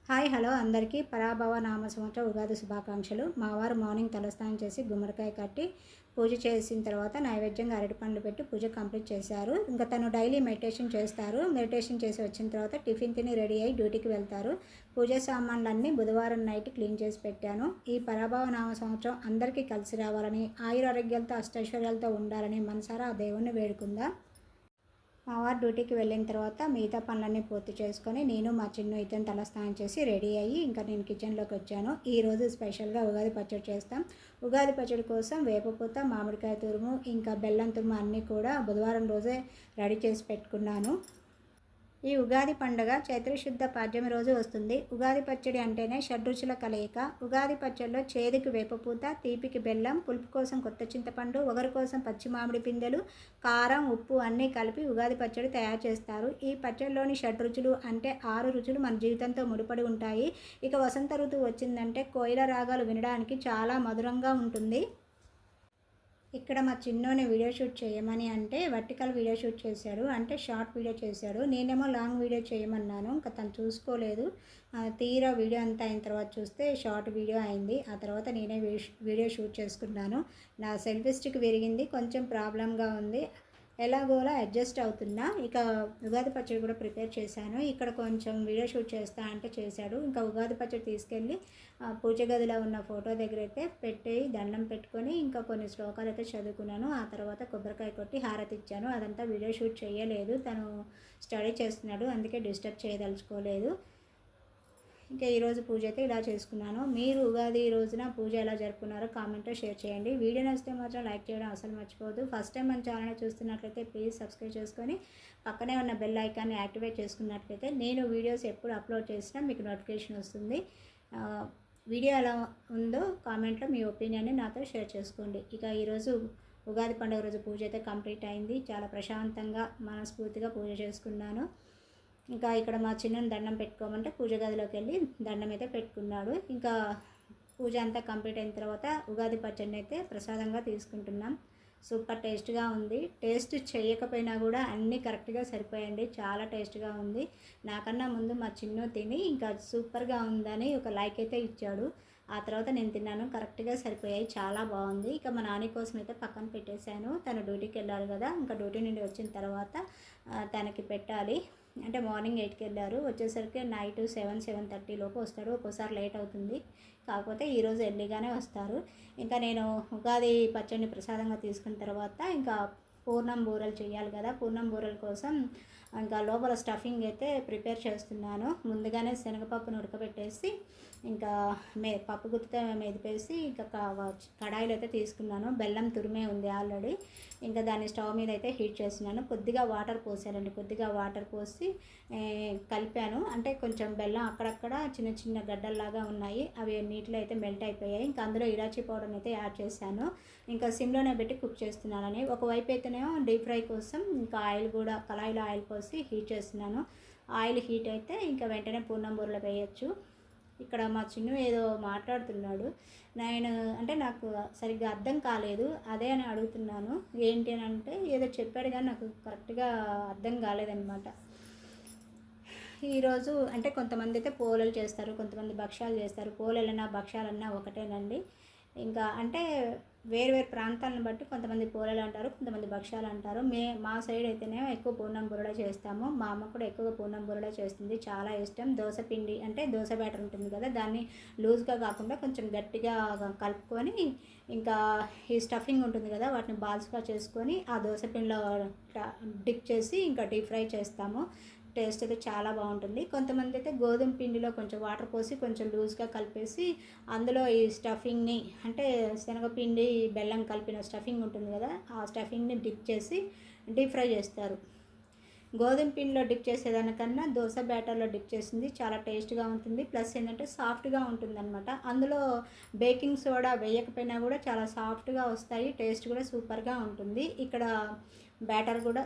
Hi hello అందరికీ పరాభవ నామ సంవత్సర ఉగాది శుభాకాంక్షలు. మా వారు మార్నింగ్ తలస్నానం చేసి గుమ్మడికాయ కట్టి పూజ చేసిన తర్వాత నైవేద్యంగా అరటిపండు పెట్టి పూజ కంప్లీట్ చేశారు. ఇంకా తను డైలీ మెడిటేషన్ చేస్తారు. మెడిటేషన్ చేసి వచ్చిన తర్వాత టిఫిన్ తిని రెడీ అయ్యి డ్యూటీకి వెళ్తారు. పూజ సామాన్లన్నీ బుధవారం నైట్ క్లీన్ చేసి పెట్టాను. ఈ పరాభవ నామ సంవత్సరం అందరికీ కలిసి రావాలని, ఆయురారోగ్యాలతో అష్టైశ్వర్యాలతో ఉండాలని మనసారా ఆ దేవుణ్ణి వేడుకుందాం. మా వారు డ్యూటీకి వెళ్ళిన తర్వాత మిగతా పనులన్నీ పూర్తి చేసుకొని నేను మా చిన్న ఇతను తలస్నానం చేసి రెడీ అయ్యి ఇంకా నేను కిచెన్లోకి వచ్చాను. ఈరోజు స్పెషల్గా ఉగాది పచ్చడి చేస్తాం. ఉగాది పచ్చడి కోసం వేపపూత, మామిడికాయ తురుము, ఇంకా బెల్లం తురుము అన్నీ కూడా బుధవారం రోజే రెడీ చేసి పెట్టుకున్నాను. ఈ ఉగాది పండుగ చైత్రశుద్ధ పాడ్యమి రోజు వస్తుంది. ఉగాది పచ్చడి అంటేనే షడ్రుచుల కలయిక. ఉగాది పచ్చడిలో చేదుకి వేపపూత, తీపికి బెల్లం, పులుపు కోసం కొత్త చింతపండు, వగరు కోసం పచ్చి మామిడి పిందెలు, కారం, ఉప్పు అన్నీ కలిపి ఉగాది పచ్చడి తయారు చేస్తారు. ఈ పచ్చడిలోని షడ్రుచులు అంటే 6 రుచులు మన జీవితంతో ముడిపడి ఉంటాయి. ఇక వసంత ఋతువు వచ్చిందంటే కోయిల రాగాలు వినడానికి చాలా మధురంగా ఉంటుంది. ఇక్కడ మా చిన్నోని వీడియో షూట్ చేయమని అంటే వర్టికల్ వీడియో షూట్ చేశాడు, అంటే షార్ట్ వీడియో చేశాడు. నేనేమో లాంగ్ వీడియో చేయమన్నాను, ఇంకా తను చూసుకోలేదు. తీరా వీడియో అంతా అయిన తర్వాత చూస్తే షార్ట్ వీడియో అయింది. ఆ తర్వాత నేనే వీడియో షూట్ చేసుకున్నాను. నా సెల్ఫీ స్టిక్ విరిగింది, కొంచెం ప్రాబ్లంగా ఉంది, ఎలాగోలా అడ్జస్ట్ అవుతున్నా. ఇక ఉగాది పచ్చడి కూడా ప్రిపేర్ చేశాను. ఇక్కడ కొంచెం వీడియో షూట్ చేస్తా అంటే చేశాడు. ఇంకా ఉగాది పచ్చడి తీసుకెళ్ళి పూజ గదిలో ఉన్న ఫోటో దగ్గర అయితే పెట్టి దండం పెట్టుకొని ఇంకా కొన్ని శ్లోకాలు అయితే చదువుకున్నాను. ఆ తర్వాత కొబ్బరికాయ కొట్టి హారతి ఇచ్చాను. అదంతా వీడియో షూట్ చేయలేదు, తను స్టడీ చేస్తున్నాడు, అందుకే డిస్టర్బ్ చేయదలుచుకోలేదు. ఇంకా ఈరోజు పూజ అయితే ఇలా చేసుకున్నాను. మీరు ఉగాది రోజున పూజ ఎలా జరుపుకున్నారో కామెంట్లో షేర్ చేయండి. వీడియో నచ్చితే మాత్రం లైక్ చేయడం అసలు మర్చిపోవద్దు. ఫస్ట్ టైం మన ఛానల్ చూస్తున్నట్లయితే ప్లీజ్ సబ్స్క్రైబ్ చేసుకొని పక్కనే ఉన్న బెల్ ఐకాన్ని యాక్టివేట్ చేసుకున్నట్లయితే నేను వీడియోస్ ఎప్పుడు అప్లోడ్ చేసినా మీకు నోటిఫికేషన్ వస్తుంది. వీడియో ఎలా ఉందో కామెంట్లో మీ ఒపీనియన్ని నాతో షేర్ చేసుకోండి. ఇక ఈరోజు ఉగాది పండుగ రోజు పూజ అయితే కంప్లీట్ అయింది. చాలా ప్రశాంతంగా మనస్ఫూర్తిగా పూజ చేసుకున్నాను. ఇంకా ఇక్కడ మా చిన్నని దండం పెట్టుకోమంటే పూజ గదిలోకి వెళ్ళి దండం అయితే పెట్టుకున్నాడు. ఇంకా పూజ అంతా కంప్లీట్ అయిన తర్వాత ఉగాది పచ్చడిని అయితే ప్రసాదంగా తీసుకుంటున్నాం. సూపర్ టేస్ట్గా ఉంది. టేస్ట్ చేయకపోయినా కూడా అన్నీ కరెక్ట్గా సరిపోయండి, చాలా టేస్ట్గా ఉంది. నాకన్నా ముందు మా చిన్న తిని ఇంకా సూపర్గా ఉందని ఒక లైక్ అయితే ఇచ్చాడు. ఆ తర్వాత నేను తిన్నాను, కరెక్ట్గా సరిపోయాయి, చాలా బాగుంది. ఇక మా నాని కోసం అయితే పక్కన పెట్టేశాను. తను డ్యూటీకి వెళ్ళాలి కదా, ఇంకా డ్యూటీ నుండి వచ్చిన తర్వాత తనకి పెట్టాలి. అంటే మార్నింగ్ 8కి వెళ్ళారు, వచ్చేసరికి నైట్ 7-7:30 లోపు వస్తాడు. ఒక్కోసారి లేట్ అవుతుంది, కాకపోతే ఈరోజు ఎర్లీగానే వస్తారు. ఇంకా నేను ఉగాది పచ్చడిని ప్రసాదంగా తీసుకున్న తర్వాత ఇంకా పూర్ణం బూరెలు చేయాలి కదా, పూర్ణం బూరెల కోసం ఇంకా లోపల స్టఫింగ్ అయితే ప్రిపేర్ చేస్తున్నాను. ముందుగానే శనగపప్పును ఉడకబెట్టేసి ఇంకా పప్పు గుత్తితో మెదిపేసి ఇంకా కడాయిలో అయితే తీసుకున్నాను. బెల్లం తురిమే ఉంది ఆల్రెడీ. ఇంకా దాన్ని స్టవ్ మీద అయితే హీట్ చేస్తున్నాను. కొద్దిగా వాటర్ పోసానండి, కొద్దిగా వాటర్ పోసి కలిపాను. అంటే కొంచెం బెల్లం అక్కడక్కడ చిన్న చిన్న గడ్డల్లాగా ఉన్నాయి, అవి నీటిలో అయితే మెల్ట్ అయిపోయాయి. ఇంకా అందులో ఇలాచీ పౌడర్ని అయితే యాడ్ చేశాను. ఇంకా సిమ్లోనే పెట్టి కుక్ చేస్తున్నానని. ఒకవైపు అయితేనేమో డీప్ ఫ్రై కోసం ఇంకా ఆయిల్ కూడా కళాయిలో ఆయిల్ పోసి హీట్ చేస్తున్నాను. ఆయిల్ హీట్ అయితే ఇంకా వెంటనే పూర్ణం బూరెలు వేయచ్చు. ఇక్కడ మా చిన్ను ఏదో మాట్లాడుతున్నాడు, నేను అంటే నాకు సరిగ్గా అర్థం కాలేదు, అదే అని అడుగుతున్నాను. ఏంటి అని అంటే ఏదో చెప్పాడు కానీ నాకు కరెక్ట్గా అర్థం కాలేదన్నమాట. ఈరోజు అంటే కొంతమంది అయితే పోలేలు చేస్తారు, కొంతమంది భక్ష్యాలు చేస్తారు. పోలేలన్నా భక్ష్యాలన్నా ఒకటేనండి. ఇంకా అంటే వేరు వేరు ప్రాంతాలను బట్టి కొంతమంది పోలేలు అంటారు, కొంతమంది భక్ష్యాలు అంటారు. మా సైడ్ అయితేనే ఎక్కువ పూర్ణం బూరెలే చేస్తాము. మా అమ్మ కూడా ఎక్కువగా పూర్ణం బూరెలే చేస్తుంది, చాలా ఇష్టం. దోశ పిండి అంటే దోశ బ్యాటర్ ఉంటుంది కదా, దాన్ని లూజ్గా కాకుండా కొంచెం గట్టిగా కలుపుకొని ఇంకా ఈ స్టఫింగ్ ఉంటుంది కదా, వాటిని బాల్స్గా చేసుకొని ఆ దోశ పిండిలో డిప్ చేసి ఇంకా డీప్ ఫ్రై చేస్తాము. టేస్ట్ అయితే చాలా బాగుంటుంది. కొంతమంది అయితే గోధుమ పిండిలో కొంచెం వాటర్ పోసి కొంచెం లూజ్గా కలిపేసి అందులో ఈ స్టఫింగ్ని అంటే శనగపిండి బెల్లం కలిపిన స్టఫింగ్ ఉంటుంది కదా, ఆ స్టఫింగ్ని డిప్ చేసి డీప్ ఫ్రై చేస్తారు. గోధుమ పిండిలో డిప్ చేసేదానికన్నా దోశ బ్యాటర్లో డిప్ చేసింది చాలా టేస్ట్గా ఉంటుంది. ప్లస్ ఏంటంటే సాఫ్ట్గా ఉంటుంది అనమాట. అందులో బేకింగ్ సోడా వేయకపోయినా కూడా చాలా సాఫ్ట్గా వస్తాయి, టేస్ట్ కూడా సూపర్గా ఉంటుంది. ఇక్కడ బ్యాటర్ కూడా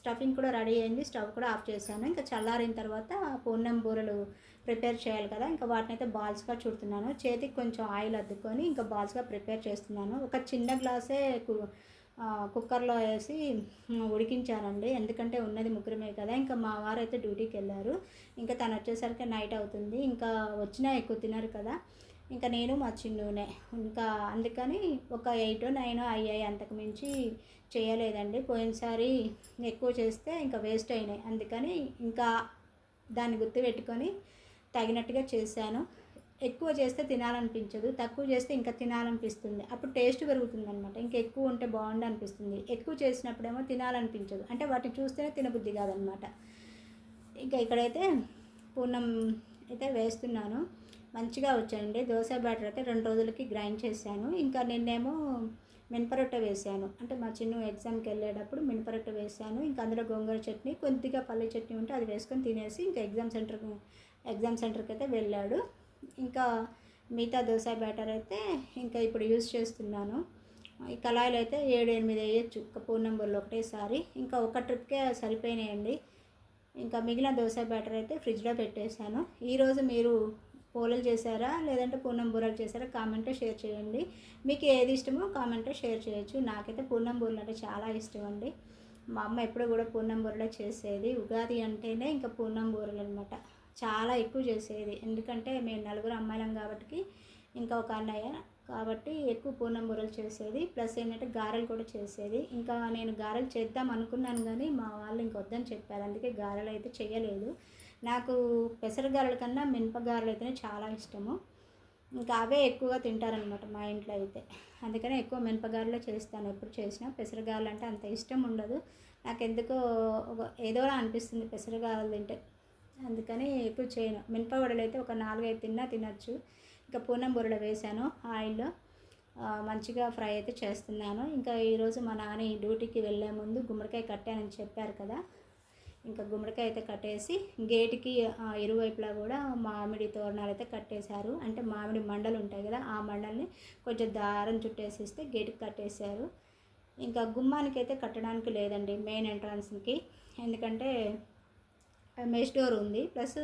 స్టఫింగ్ కూడా రెడీ అయింది. స్టవ్ కూడా ఆఫ్ చేశాను. ఇంకా చల్లారిన తర్వాత పూర్ణం బూరెలు ప్రిపేర్ చేయాలి కదా, ఇంకా వాటిని అయితే బాల్స్గా చుడుతున్నాను. చేతికి కొంచెం ఆయిల్ అద్దుకొని ఇంకా బాల్స్గా ప్రిపేర్ చేస్తున్నాను. ఒక చిన్న గ్లాసే కుక్కర్లో వేసి ఉడికించానండి. ఎందుకంటే ఉన్నది ముగ్గురమే కదా. ఇంకా మా వారైతే డ్యూటీకి వెళ్ళారు. ఇంకా తను వచ్చేసరికి నైట్ అవుతుంది. ఇంకా వచ్చినా ఎక్కువ తినరు కదా. ఇంకా నేను మా చిన్నునే ఇంకా అందుకని ఒక 8 9 అయ్యాయి. అంతకు మించి చేయలేదండి. పోయినసారి ఎక్కువ చేస్తే ఇంకా వేస్ట్ అయినాయి. అందుకని ఇంకా దాన్ని గుర్తుపెట్టుకొని తగినట్టుగా చేశాను. ఎక్కువ చేస్తే తినాలనిపించదు, తక్కువ చేస్తే ఇంకా తినాలనిపిస్తుంది. అప్పుడు టేస్ట్ పెరుగుతుందనమాట. ఇంకా ఎక్కువ ఉంటే బాగుండు అనిపిస్తుంది. ఎక్కువ చేసినప్పుడేమో తినాలనిపించదు, అంటే వాటిని చూస్తేనే తినబుద్ధి కాదనమాట. ఇంకా ఇక్కడైతే పూర్ణం అయితే వేస్తున్నాను. మంచిగా వచ్చాయండి. దోశ బ్యాటర్ అయితే 2 రోజులకి గ్రైండ్ చేశాను. ఇంకా నిన్నేమో మినపరొట్టె వేశాను. అంటే మా చిన్ను ఎగ్జామ్కి వెళ్ళేటప్పుడు మినపరొట్టె వేశాను. ఇంకా అందులో గోంగూర చట్నీ, కొద్దిగా పల్లి చట్నీ ఉంటే అది వేసుకొని తినేసి ఇంకా ఎగ్జామ్ సెంటర్కి అయితే వెళ్ళాడు. ఇంకా మిగతా దోశ బ్యాటర్ అయితే ఇంకా ఇప్పుడు యూజ్ చేస్తున్నాను. ఈ కళాయిలు అయితే 7 8 వేయచ్చు ఒక పూర్ణం బొర్లు ఒకటేసారి. ఇంకా ఒక ట్రిప్కే సరిపోయినాయండి. ఇంకా మిగిలిన దోశ బ్యాటర్ అయితే ఫ్రిడ్జ్లో పెట్టేశాను. ఈరోజు మీరు పోలేలు చేశారా లేదంటే పూర్ణం బూరెలు చేశారా కామెంట్లో షేర్ చేయండి. మీకు ఏది ఇష్టమో కామెంట్లో షేర్ చేయొచ్చు. నాకైతే పూర్ణం బూరెలు అంటే చాలా ఇష్టం అండి. మా అమ్మ ఎప్పుడు కూడా పూర్ణం బూరెలే చేసేది. ఉగాది అంటేనే ఇంకా పూర్ణం బూరెలు అనమాట. చాలా ఎక్కువ చేసేది. ఎందుకంటే మేము 4 అమ్మాయిలం కాబట్టి, ఇంకా ఒక అన్నయ్య కాబట్టి ఎక్కువ పూర్ణం బూరెలు చేసేది. ప్లస్ ఏంటంటే గారెలు కూడా చేసేది. ఇంకా నేను గారెలు చేద్దాం అనుకున్నాను కానీ మా వాళ్ళు ఇంక వద్దని చెప్పారు. అందుకే గారెలు అయితే చేయలేదు. నాకు పెసర గారెల కన్నా మినప గారెలు అయితేనే చాలా ఇష్టము. ఇంకా అవే ఎక్కువగా తింటారనమాట మా ఇంట్లో అయితే. అందుకనే ఎక్కువ మినపగారెలే చేస్తాను. ఎప్పుడు చేసినా పెసరగారెలు అంటే అంత ఇష్టం ఉండదు. నాకు ఎందుకో ఏదోలా అనిపిస్తుంది పెసరగారెలు తింటే. అందుకని ఎక్కువ చేయను. మినప వడలు అయితే ఒక 4 5 తినచ్చు. ఇంకా పూర్ణం బూరెలు వేశాను ఆయిల్లో. మంచిగా ఫ్రై అయితే చేస్తున్నాను. ఇంకా ఈరోజు మా నాన్న డ్యూటీకి వెళ్ళే ముందు గుమ్మడికాయ కట్టానని చెప్పారు కదా. ఇంకా గుమ్మడికాయ అయితే కట్టేసి గేటుకి ఇరువైపులా కూడా మామిడి తోరణాలు అయితే కట్టేశారు. అంటే మామిడి మండలు ఉంటాయి కదా, ఆ మండల్ని కొంచెం దారం చుట్టేసిస్తే గేటుకి కట్టేశారు. ఇంకా గుమ్మానికి అయితే కట్టడానికి లేదండి, మెయిన్ ఎంట్రన్స్కి. ఎందుకంటే మెష్ డోర్ ఉంది, ప్లస్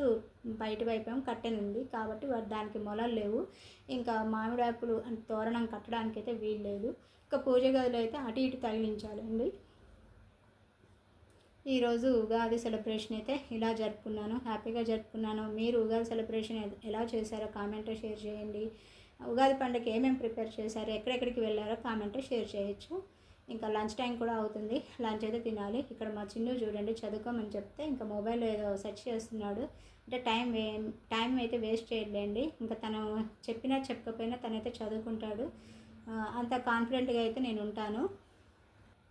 బయట వైపు ఏమో కట్టెన్ ఉంది కాబట్టి దానికి మొలలు లేవు. ఇంకా మామిడి ఆకులు తోరణం కట్టడానికి అయితే వీలు లేదు. ఇంకా పూజ గదిలో అయితే అటు ఇటు తగిలించాలండి. ఈరోజు ఉగాది సెలబ్రేషన్ అయితే ఇలా జరుపుకున్నాను. హ్యాపీగా జరుపుకున్నాను. మీరు ఉగాది సెలబ్రేషన్ ఎలా చేశారో కామెంట్లో షేర్ చేయండి. ఉగాది పండుగ ఏమేమి ప్రిపేర్ చేశారో, ఎక్కడెక్కడికి వెళ్ళారో కామెంట్లో షేర్ చేయొచ్చు. ఇంకా లంచ్ టైం కూడా అవుతుంది. లంచ్ అయితే తినాలి. ఇక్కడ మా చిన్ను చూడండి చదువుకోమని చెప్తే ఇంకా మొబైల్ ఏదో సెర్చ్ చేస్తున్నాడు. అంటే టైం అయితే వేస్ట్ చేయలేండి. ఇంకా తను చెప్పినా చెప్పకపోయినా తనైతే చదువుకుంటాడు. అంత కాన్ఫిడెంట్గా అయితే నేను ఉంటాను.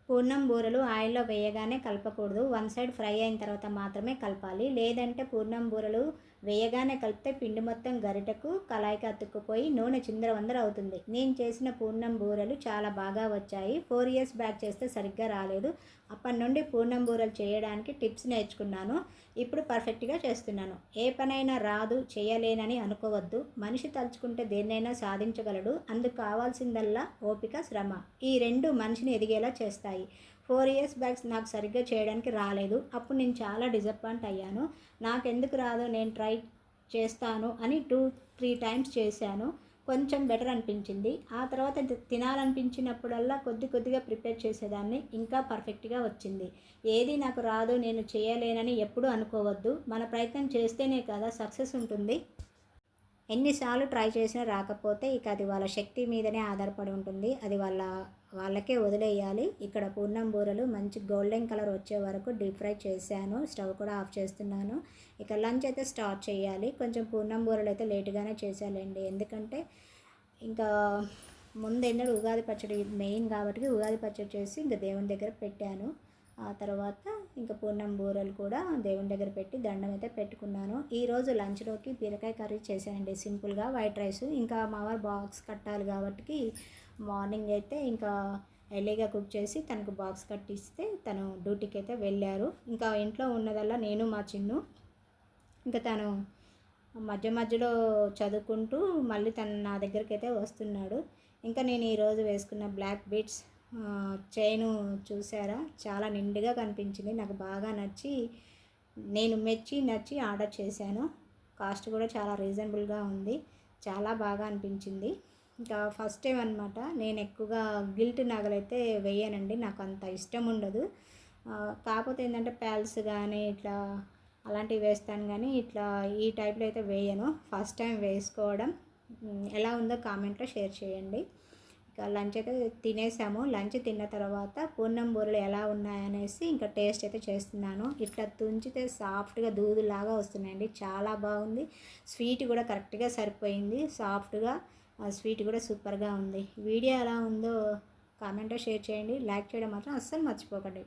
పూర్ణం బూరెలు ఆయిల్లో వేయగానే కలపకూడదు. 1 సైడ్ ఫ్రై అయిన తర్వాత మాత్రమే కలపాలి. లేదంటే పూర్ణం బూరెలు వేయగానే కలిపితే పిండి మొత్తం గరిటెకు కళాయికి అతుక్కుపోయి నూనె చిందరవందర అవుతుంది. నేను చేసిన పూర్ణం బూరెలు చాలా బాగా వచ్చాయి. 4 ఇయర్స్ బ్యాక్ చేస్తే సరిగ్గా రాలేదు. అప్పటి నుండి పూర్ణం బూరెలు చేయడానికి టిప్స్ నేర్చుకున్నాను. ఇప్పుడు పర్ఫెక్ట్గా చేస్తున్నాను. ఏ పనైనా రాదు చేయలేనని అనుకోవద్దు. మనిషి తలుచుకుంటే దేన్నైనా సాధించగలడు. అందుకు కావాల్సిందల్లా ఓపిక, శ్రమ. ఈ 2 మనిషిని ఎదిగేలా చేస్తాయి. 4 ఇయర్స్ బ్యాక్ నాకు సరిగ్గా చేయడానికి రాలేదు. అప్పుడు నేను చాలా డిసప్పాయింట్ అయ్యాను. నాకెందుకు రాదో నేను ట్రై చేస్తాను అని 2 3 టైమ్స్ చేశాను. కొంచెం బెటర్ అనిపించింది. ఆ తర్వాత తినాలనిపించినప్పుడల్లా కొద్దిగా ప్రిపేర్ చేసేదాన్ని. ఇంకా పర్ఫెక్ట్గా వచ్చింది. ఏది నాకు రాదు నేను చేయలేనని ఎప్పుడూ అనుకోవద్దు. మన ప్రయత్నం చేస్తేనే కదా సక్సెస్ ఉంటుంది. ఎన్నిసార్లు ట్రై చేసినా రాకపోతే ఇక అది వాళ్ళ శక్తి మీదనే ఆధారపడి ఉంటుంది. అది వాళ్ళకే వదిలేయాలి. ఇక్కడ పూర్ణం బూరెలు మంచి గోల్డెన్ కలర్ వచ్చే వరకు డీప్ ఫ్రై చేశాను. స్టవ్ కూడా ఆఫ్ చేస్తున్నాను. ఇక లంచ్ అయితే స్టార్ట్ చేయాలి. కొంచెం పూర్ణం బూరెలు అయితే లేటుగానే చేశానండి. ఎందుకంటే ఇంకా ముందేంటంటే ఉగాది పచ్చడి మెయిన్ కాబట్టి ఉగాది పచ్చడి చేసి ఇంకా దేవుని దగ్గర పెట్టాను. ఆ తర్వాత ఇంకా పూర్ణం బూరెలు కూడా దేవుని దగ్గర పెట్టి దండం అయితే పెట్టుకున్నాను. ఈరోజు లంచ్లోకి బీరకాయ కర్రీ చేశానండి సింపుల్గా, వైట్ రైస్. ఇంకా మా వారు బాక్స్ కట్టాలి కాబట్టి మార్నింగ్ అయితే ఇంకా ఎర్లీగా కుక్ చేసి తనకు బాక్స్ కట్టిస్తే తను డ్యూటీకి అయితే వెళ్ళారు. ఇంకా ఇంట్లో ఉన్నదల్లా నేను మా చిన్ను. ఇంకా తను మధ్యలో చదువుకుంటూ మళ్ళీ తను నా దగ్గరికి అయితే వస్తున్నాడు. ఇంకా నేను ఈరోజు వేసుకున్న బ్లాక్ బీట్స్ చైను చూసారా, చాలా నిండుగా కనిపించింది. నాకు బాగా నచ్చి నేను నచ్చి ఆర్డర్ చేశాను. కాస్ట్ కూడా చాలా రీజనబుల్గా ఉంది. చాలా బాగా అనిపించింది. ఇంకా ఫస్ట్ టైం అనమాట. నేను ఎక్కువగా గిల్ట్ నగలైతే వేయనండి, నాకు అంత ఇష్టం ఉండదు. కాకపోతే ఏంటంటే ప్యాల్స్ కానీ ఇట్లా అలాంటివి వేస్తాను కానీ ఇట్లా ఈ టైప్లో అయితే వేయను. ఫస్ట్ టైం వేసుకోవడం. ఎలా ఉందో కామెంట్లో షేర్ చేయండి. ఇక లంచ్ అయితే తినేసాము. లంచ్ తిన్న తర్వాత పూర్ణం బూరెలు ఎలా ఉన్నాయనేసి ఇంకా టేస్ట్ అయితే చేస్తున్నాను. ఇట్లా తుంచితే సాఫ్ట్గా దూదులాగా వస్తున్నాయండి, చాలా బాగుంది. స్వీట్ కూడా కరెక్ట్గా సరిపోయింది, సాఫ్ట్గా. స్వీట్ కూడా సూపర్గా ఉంది. వీడియో ఎలా ఉందో కామెంట్లో షేర్ చేయండి. లైక్ చేయడం మాత్రం అస్సలు మర్చిపోకండి.